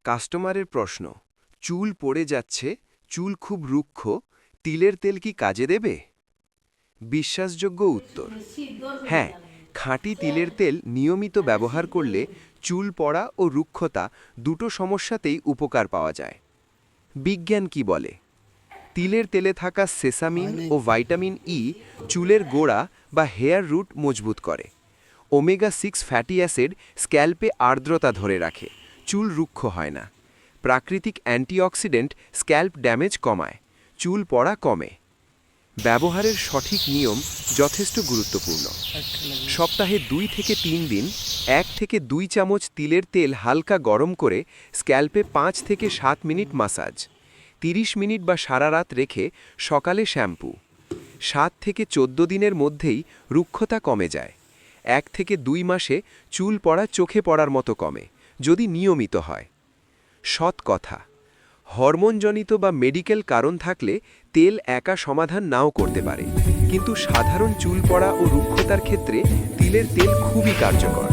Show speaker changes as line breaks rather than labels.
কাস্টমারের প্রশ্ন, চুল পড়ে যাচ্ছে, চুল খুব রুক্ষ, তিলের তেল কি কাজে দেবে? বিশ্বাসযোগ্য উত্তর, হ্যাঁ, খাঁটি তিলের তেল নিয়মিত ব্যবহার করলে চুল পড়া ও রুক্ষতা দুটো সমস্যাতেই উপকার পাওয়া যায়। বিজ্ঞান কি বলে? তিলের তেলে থাকা সেসামিন ও ভাইটামিন ই চুলের গোড়া বা হেয়ার রুট মজবুত করে। ওমেগা-6 ফ্যাটি অ্যাসিড স্ক্যাল্পে আর্দ্রতা ধরে রাখে, চুল রুক্ষ হয় না। প্রাকৃতিক অ্যান্টিঅক্সিডেন্ট স্ক্যাল্প ড্যামেজ কমায়, চুল পড়া কমে। ব্যবহারের সঠিক নিয়ম যথেষ্ট গুরুত্বপূর্ণ। সপ্তাহে 2 থেকে 3 দিন 1 থেকে 2 চামচ তিলের তেল হালকা গরম করে স্ক্যাল্পে 5 থেকে 7 মিনিট মাসাজ, 30 মিনিট বা সারা রাত রেখে সকালে শ্যাম্পু। 7 থেকে 14 দিনের মধ্যেই রুক্ষতা কমে যায়। 1 থেকে 2 মাসে চুল পড়া চোখে পড়ার মতো কমে, যদি নিয়মিত হয়। সৎ কথা, হরমোনজনিত বা মেডিকেল কারণ থাকলে তেল একা সমাধান নাও করতে পারে, কিন্তু সাধারণ চুল পড়া ও রুক্ষতার ক্ষেত্রে তিলের তেল খুবই কার্যকর।